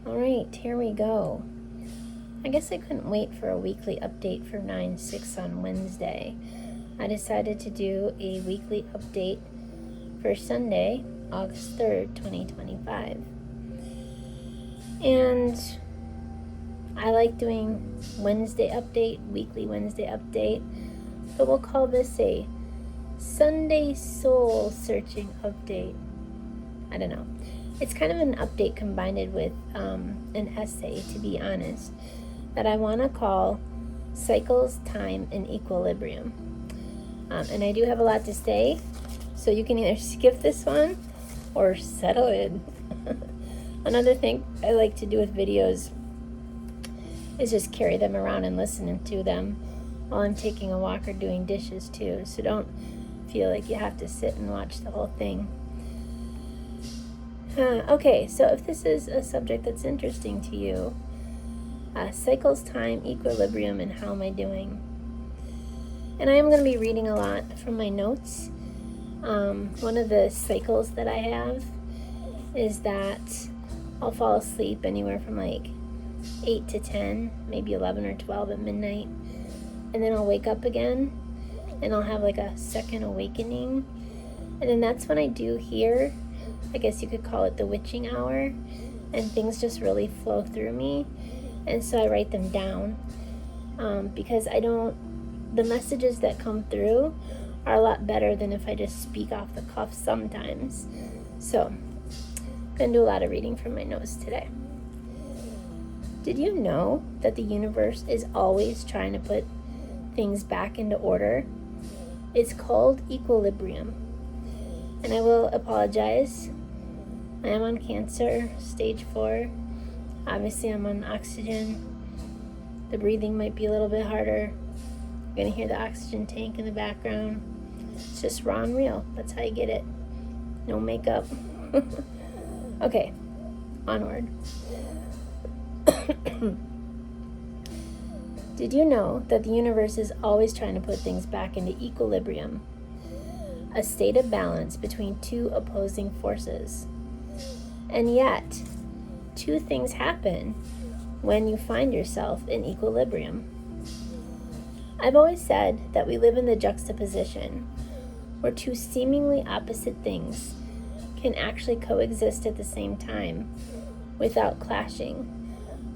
Alright, here we go. I guess I couldn't wait for a weekly update for 9/6 on Wednesday. I decided to do a weekly update for Sunday, August 3rd, 2025. And I like doing Wednesday update, weekly Wednesday update, but we'll call this a Sunday soul searching update. I don't know. It's kind of an update combined with an essay, to be honest, that I want to call Cycles, Time, and Equilibrium. And I do have a lot to say, so you can either skip this one or settle in. Another thing I like to do with videos is just carry them around and listen to them while I'm taking a walk or doing dishes too. So don't feel like you have to sit and watch the whole thing. Okay, so if this is a subject that's interesting to you, cycles, time, equilibrium, and how am I doing? And I am going to be reading a lot from my notes. One of the cycles that I have is that I'll fall asleep anywhere from like 8 to 10, maybe 11 or 12 at midnight, and then I'll wake up again, and I'll have like a second awakening, and then that's when I do hear, I guess you could call it the witching hour, and things just really flow through me. And so I write them down because the messages that come through are a lot better than if I just speak off the cuff sometimes. So I'm going to do a lot of reading from my notes today. Did you know that the universe is always trying to put things back into order? It's called equilibrium. And I will apologize. I am on cancer, stage 4. Obviously, I'm on oxygen. The breathing might be a little bit harder. You're going to hear the oxygen tank in the background. It's just raw and real. That's how you get it. No makeup. Okay, onward. Did you know that the universe is always trying to put things back into equilibrium? A state of balance between two opposing forces. And yet, two things happen when you find yourself in equilibrium. I've always said that we live in the juxtaposition where two seemingly opposite things can actually coexist at the same time without clashing,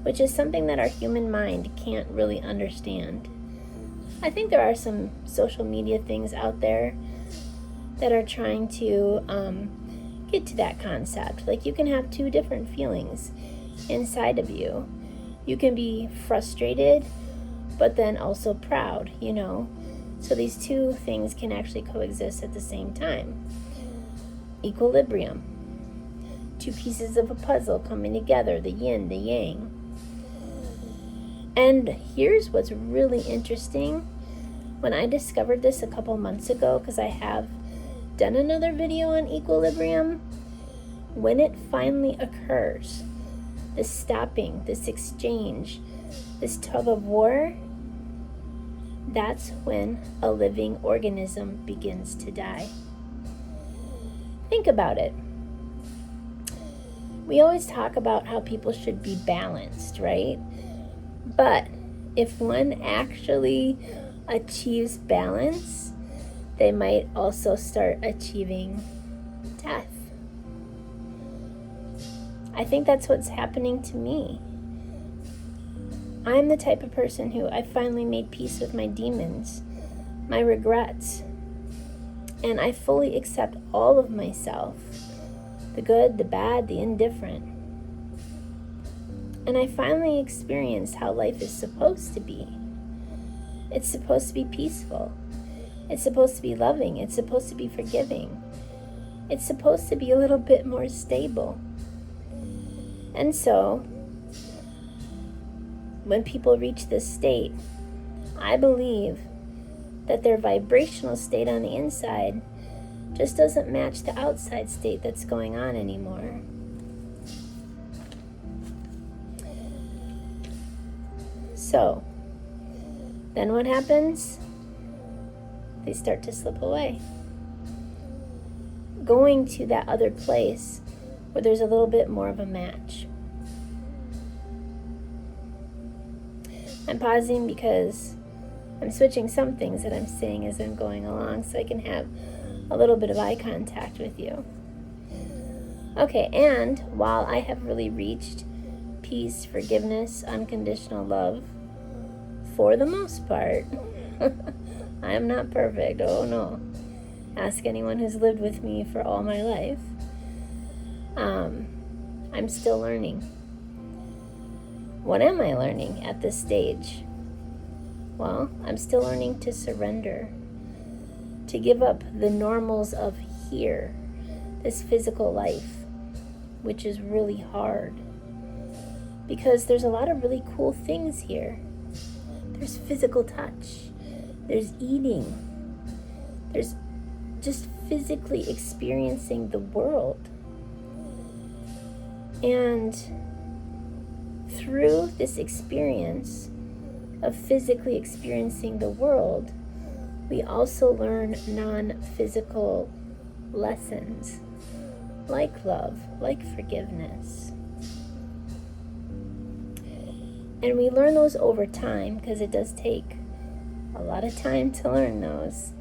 which is something that our human mind can't really understand. I think there are some social media things out there that are trying to get to that concept. Like, you can have two different feelings inside of you. You can be frustrated, but then also proud, So these two things can actually coexist at the same time. Equilibrium. Two pieces of a puzzle coming together, the yin, the yang. And here's what's really interesting. When I discovered this a couple months ago, because I have done another video on equilibrium, when it finally occurs, this stopping, this exchange, this tug of war, that's when a living organism begins to die. Think about it. We always talk about how people should be balanced, right? But if one actually achieves balance, they might also start achieving death. I think that's what's happening to me. I'm the type of person who I finally made peace with my demons, my regrets, and I fully accept all of myself, the good, the bad, the indifferent. And I finally experienced how life is supposed to be. It's supposed to be peaceful. It's supposed to be loving. It's supposed to be forgiving. It's supposed to be a little bit more stable. And so, when people reach this state, I believe that their vibrational state on the inside just doesn't match the outside state that's going on anymore. So, then what happens? They start to slip away. Going to that other place where there's a little bit more of a match. I'm pausing because I'm switching some things that I'm saying as I'm going along so I can have a little bit of eye contact with you. Okay, and while I have really reached peace, forgiveness, unconditional love, for the most part, I am not perfect. Oh no. Ask anyone who's lived with me for all my life. I'm still learning. What am I learning at this stage? Well, I'm still learning to surrender, to give up the normals of here, this physical life, which is really hard. Because there's a lot of really cool things here. There's physical touch. There's eating. There's just physically experiencing the world. And through this experience of physically experiencing the world, we also learn non-physical lessons, like love, like forgiveness. And we learn those over time because it does take a lot of time to learn those.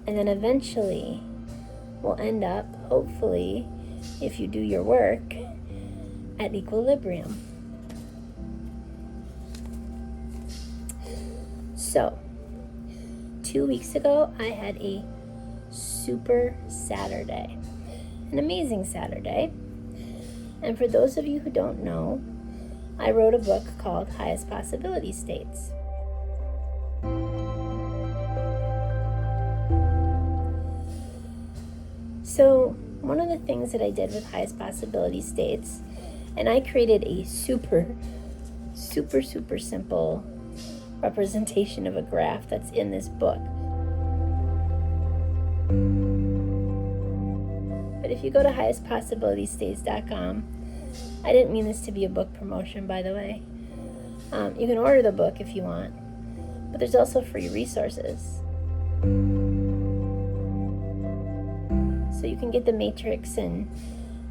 And then eventually we'll end up, hopefully, if you do your work, at equilibrium. So, 2 weeks ago, I had a super Saturday, an amazing Saturday. And for those of you who don't know, I wrote a book called Highest Possibility States. So, one of the things that I did with Highest Possibility States, and I created a super simple representation of a graph that's in this book. But if you go to highestpossibilitystates.com, I didn't mean this to be a book promotion, by the way. You can order the book if you want, but there's also free resources. So you can get the matrix and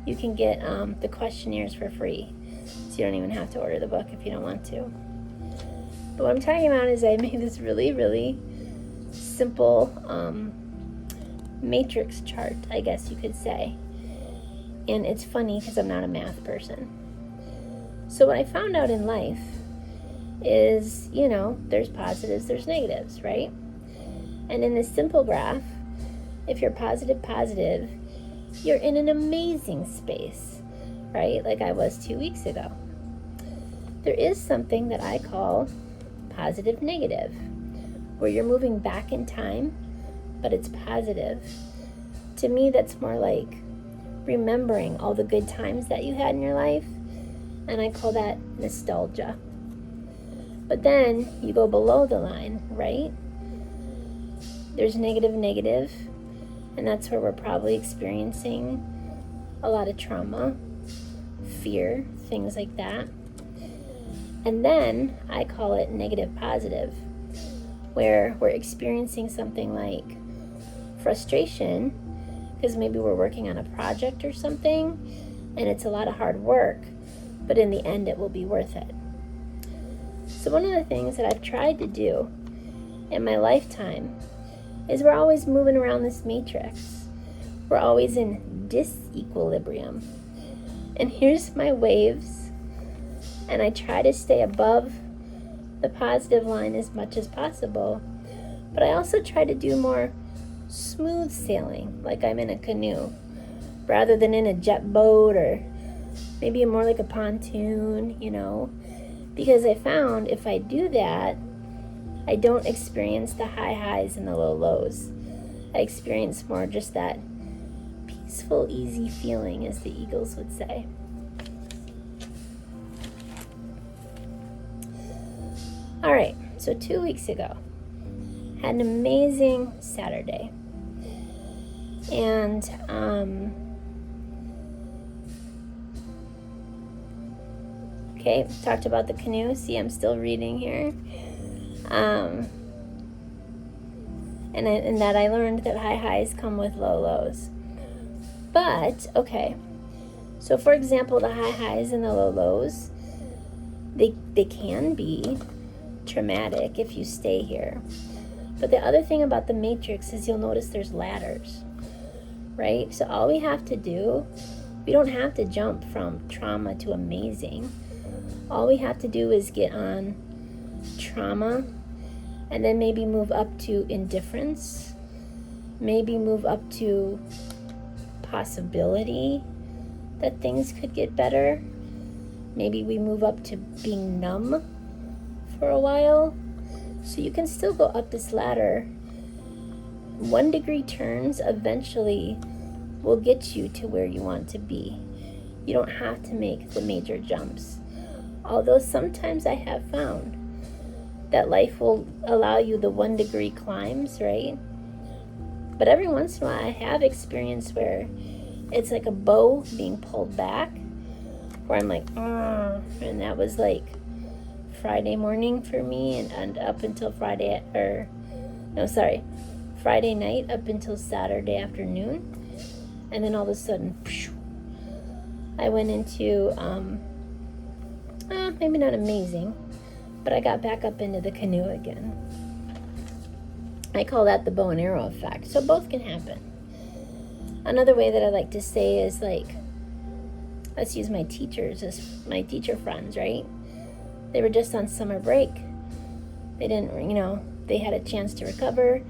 you can get the questionnaires for free. So you don't even have to order the book if you don't want to. But what I'm talking about is I made this really simple matrix chart, I guess you could say. And it's funny because I'm not a math person. So what I found out in life is, there's positives, there's negatives, right? And in this simple graph, if you're positive, you're in an amazing space, right? Like I was 2 weeks ago. There is something that I call positive negative, where you're moving back in time, but it's positive. To me, that's more like remembering all the good times that you had in your life, and I call that nostalgia. But then you go below the line, right? There's negative, and that's where we're probably experiencing a lot of trauma, fear, things like that. And then I call it negative positive, where we're experiencing something like frustration because maybe we're working on a project or something and it's a lot of hard work, but in the end it will be worth it. So one of the things that I've tried to do in my lifetime is we're always moving around this matrix. We're always in disequilibrium. And here's my waves, and I try to stay above the positive line as much as possible, but I also try to do more smooth sailing, like I'm in a canoe, rather than in a jet boat or maybe more like a pontoon, because I found if I do that, I don't experience the high highs and the low lows. I experience more just that peaceful, easy feeling, as the Eagles would say. All right, so 2 weeks ago, had an amazing Saturday. And okay, talked about the canoe. See, I'm still reading here. And that I learned that high highs come with low lows. But, okay, so for example, the high highs and the low lows, they can be traumatic if you stay here. But the other thing about the matrix is you'll notice there's ladders, right? So all we have to do, we don't have to jump from trauma to amazing. All we have to do is get on trauma and then maybe move up to indifference, maybe move up to possibility that things could get better. Maybe we move up to being numb for a while. So you can still go up this ladder. 1 degree turns eventually will get you to where you want to be. You don't have to make the major jumps. Although sometimes I have found that life will allow you the 1 degree climbs, right? But every once in a while I have experienced where it's like a bow being pulled back, where I'm like, and that was like Friday morning for me, and up until Friday night up until Saturday afternoon. And then all of a sudden, I went into, maybe not amazing, but I got back up into the canoe again. I call that the bow and arrow effect. So both can happen. Another way that I like to say is like, let's use my teachers as my teacher friends, right? They were just on summer break. They didn't, they had a chance to recover,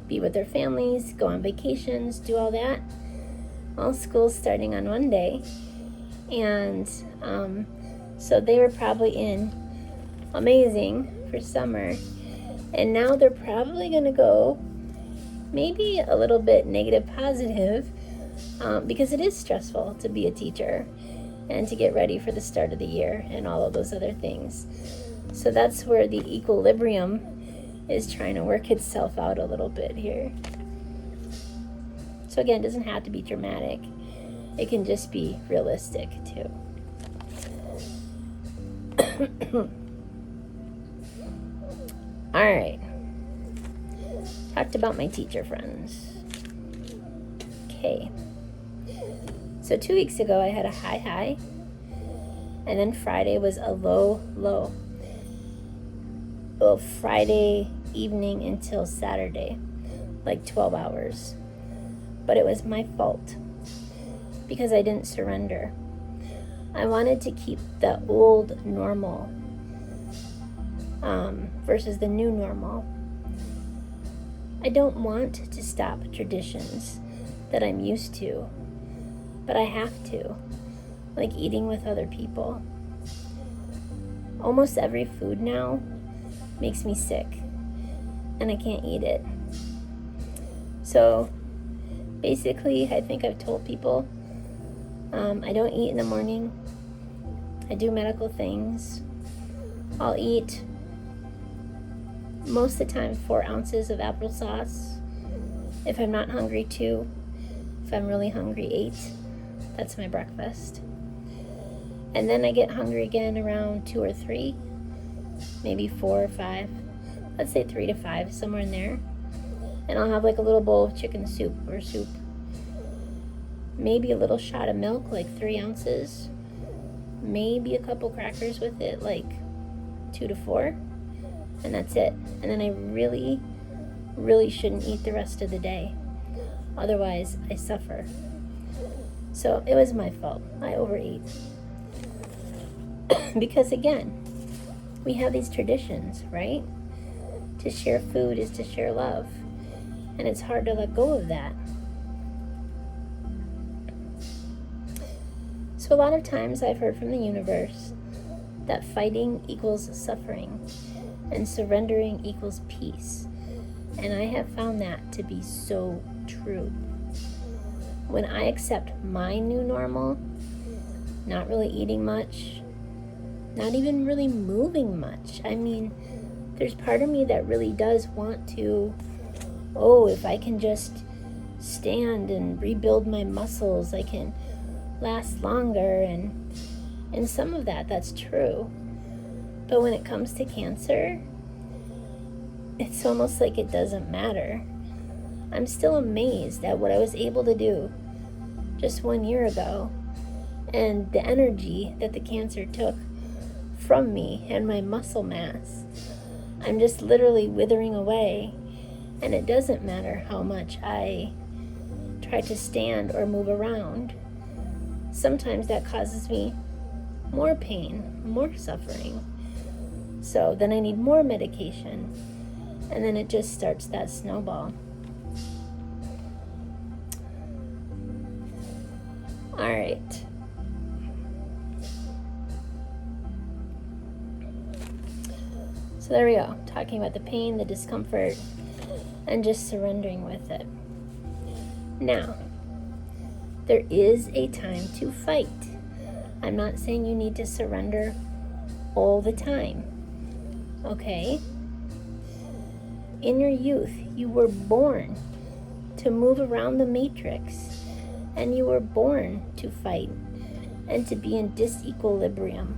be with their families, go on vacations, do all that. Well, school's starting on Monday. And so they were probably in amazing for summer. And now they're probably going to go maybe a little bit negative positive because it is stressful to be a teacher and to get ready for the start of the year and all of those other things. So that's where the equilibrium is trying to work itself out a little bit here. So again, it doesn't have to be dramatic. It can just be realistic too. All right. Talked about my teacher friends. Okay. So 2 weeks ago, I had a high, and then Friday was a low. Well, Friday evening until Saturday, like 12 hours. But it was my fault because I didn't surrender. I wanted to keep the old normal versus the new normal. I don't want to stop traditions that I'm used to, but I have to, like eating with other people. Almost every food now makes me sick, and I can't eat it. So basically, I think I've told people I don't eat in the morning. I do medical things. I'll eat most of the time 4 ounces of applesauce. If I'm not hungry, 2. If I'm really hungry, 8. That's my breakfast. And then I get hungry again around 2 or 3, maybe 4 or 5. Let's say 3 to 5, somewhere in there. And I'll have like a little bowl of chicken soup or soup. Maybe a little shot of milk, like 3 ounces. Maybe a couple crackers with it, like 2 to 4. And that's it. And then I really, really shouldn't eat the rest of the day. Otherwise, I suffer. So it was my fault. I overate. Because again, we have these traditions, right? To share food is to share love. And it's hard to let go of that. So a lot of times I've heard from the universe that fighting equals suffering and surrendering equals peace. And I have found that to be so true. When I accept my new normal, not really eating much, not even really moving much. I mean, there's part of me that really does want to, if I can just stand and rebuild my muscles, I can last longer, and some of that's true. But when it comes to cancer, it's almost like it doesn't matter. I'm still amazed at what I was able to do just 1 year ago, and the energy that the cancer took from me and my muscle mass. I'm just literally withering away, and it doesn't matter how much I try to stand or move around. Sometimes that causes me more pain, more suffering. So then I need more medication, and then it just starts that snowball. All right. So there we go, talking about the pain, the discomfort, and just surrendering with it. Now, there is a time to fight. I'm not saying you need to surrender all the time, okay? In your youth, you were born to move around the matrix, and you were born to fight and to be in disequilibrium,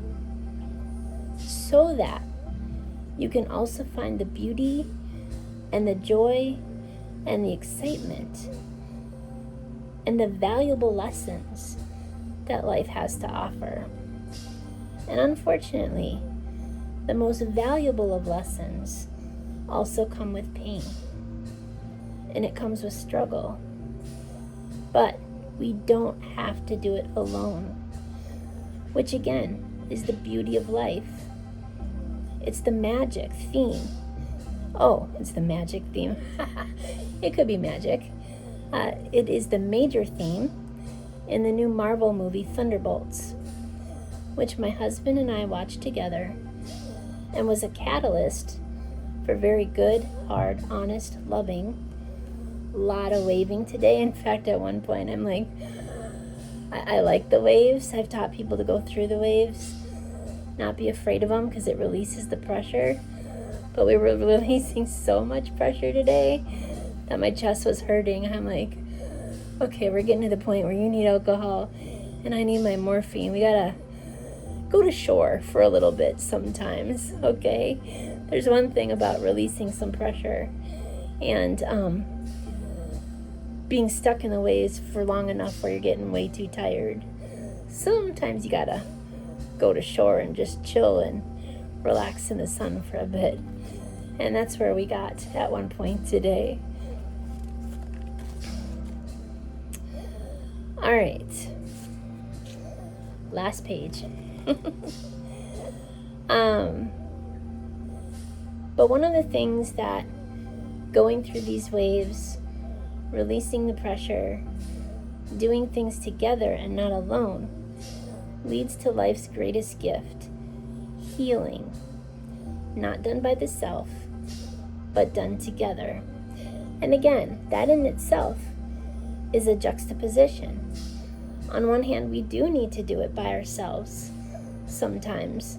so that you can also find the beauty and the joy and the excitement and the valuable lessons that life has to offer. And unfortunately, the most valuable of lessons also come with pain, and it comes with struggle. But we don't have to do it alone, which again is the beauty of life. It's the magic theme. Oh, it's the magic theme. It could be magic. It is the major theme in the new Marvel movie Thunderbolts, which my husband and I watched together, and was a catalyst for very good, hard, honest, loving. A lot of waving today. In fact, at one point I'm like, I like the waves. I've taught people to go through the waves, not be afraid of them, because it releases the pressure. But we were releasing so much pressure today that my chest was hurting. I'm like, okay, we're getting to the point where you need alcohol and I need my morphine. We gotta go to shore for a little bit sometimes, okay? There's one thing about releasing some pressure and being stuck in the waves for long enough where you're getting way too tired. Sometimes you gotta go to shore and just chill and relax in the sun for a bit. And that's where we got at one point today. All right. Last page. But one of the things that going through these waves, releasing the pressure, doing things together and not alone, leads to life's greatest gift, healing. Not done by the self, but done together. And again, that in itself is a juxtaposition. On one hand, we do need to do it by ourselves sometimes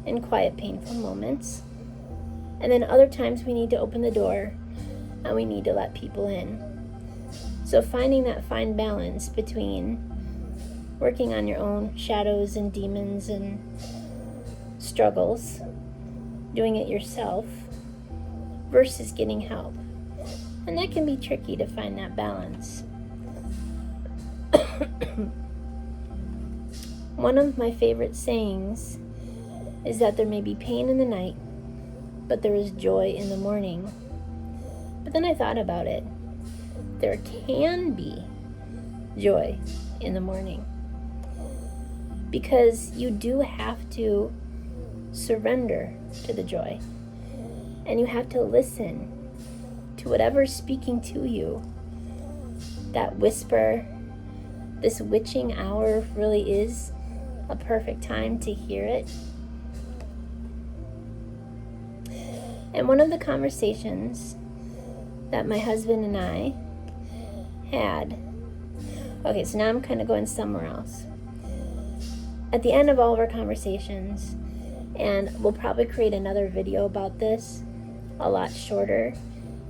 in quiet, painful moments. And then other times we need to open the door and we need to let people in. So finding that fine balance between working on your own shadows and demons and struggles, doing it yourself, versus getting help. And that can be tricky to find that balance. One of my favorite sayings is that there may be pain in the night, but there is joy in the morning. But then I thought about it. There can be joy in the morning, because you do have to surrender to the joy, and you have to listen to whatever's speaking to you. That whisper, this witching hour really is a perfect time to hear it. And one of the conversations that my husband and I had, okay, so now I'm kind of going somewhere else. At the end of all of our conversations, and we'll probably create another video about this, a lot shorter,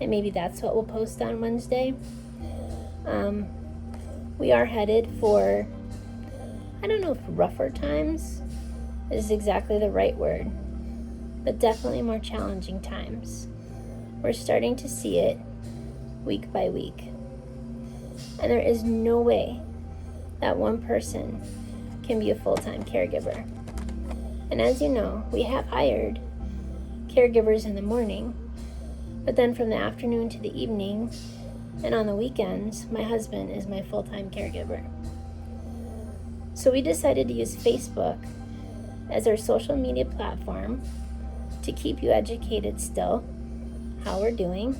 and maybe that's what we'll post on Wednesday. We are headed for, I don't know if rougher times is exactly the right word, but definitely more challenging times. We're starting to see it week by week. And there is no way that one person can be a full-time caregiver. And as you know, we have hired caregivers in the morning, but then from the afternoon to the evening and on the weekends, my husband is my full-time caregiver. So we decided to use Facebook as our social media platform to keep you educated still, how we're doing,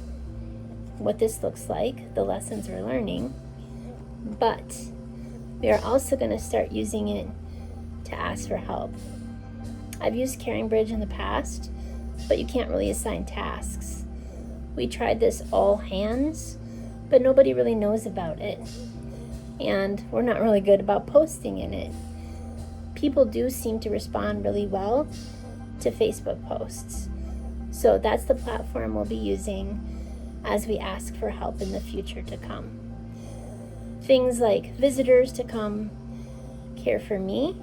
what this looks like, the lessons we're learning, but we are also going to start using it to ask for help. I've used Caring Bridge in the past, but you can't really assign tasks. We tried this all hands, but nobody really knows about it. And we're not really good about posting in it. People do seem to respond really well to Facebook posts. So that's the platform we'll be using as we ask for help in the future to come. Things like visitors to come care for me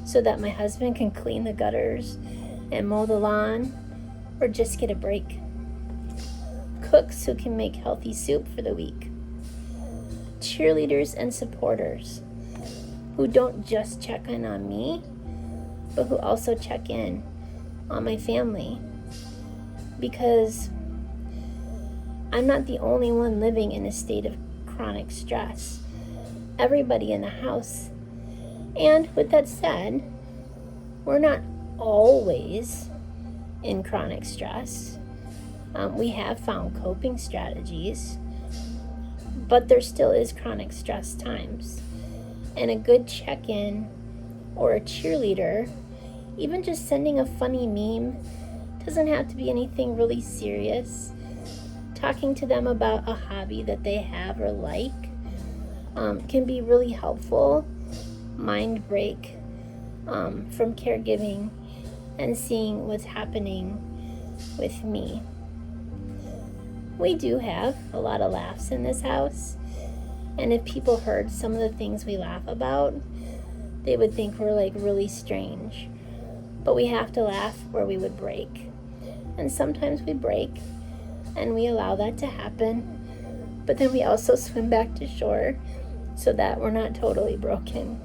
so that my husband can clean the gutters and mow the lawn or just get a break. Cooks who can make healthy soup for the week. Cheerleaders and supporters who don't just check in on me, but who also check in on my family. Because I'm not the only one living in a state of chronic stress. Everybody in the house. And with that said, we're not always in chronic stress. We have found coping strategies, but there still is chronic stress times. And a good check-in or a cheerleader, even just sending a funny meme, doesn't have to be anything really serious. Talking to them about a hobby that they have or like can be really helpful. Mind break from caregiving and seeing what's happening with me. We do have a lot of laughs in this house, and if people heard some of the things we laugh about, they would think we're like really strange. But we have to laugh or we would break. And sometimes we break, and we allow that to happen, but then we also swim back to shore so that we're not totally broken.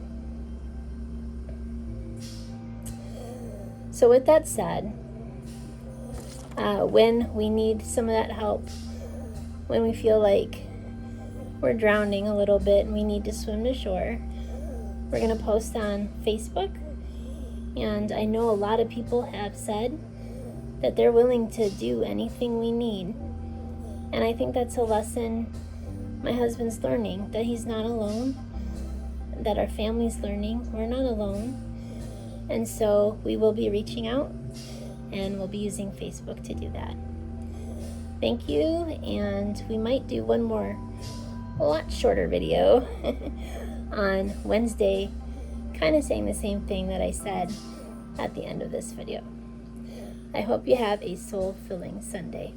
So with that said, when we need some of that help, when we feel like we're drowning a little bit and we need to swim to shore, we're going to post on Facebook. And I know a lot of people have said that they're willing to do anything we need. And I think that's a lesson my husband's learning, that he's not alone, that our family's learning we're not alone. And so we will be reaching out, and we'll be using Facebook to do that. Thank you, and we might do one more, a lot shorter video on Wednesday, kind of saying the same thing that I said at the end of this video. I hope you have a soul-filling Sunday.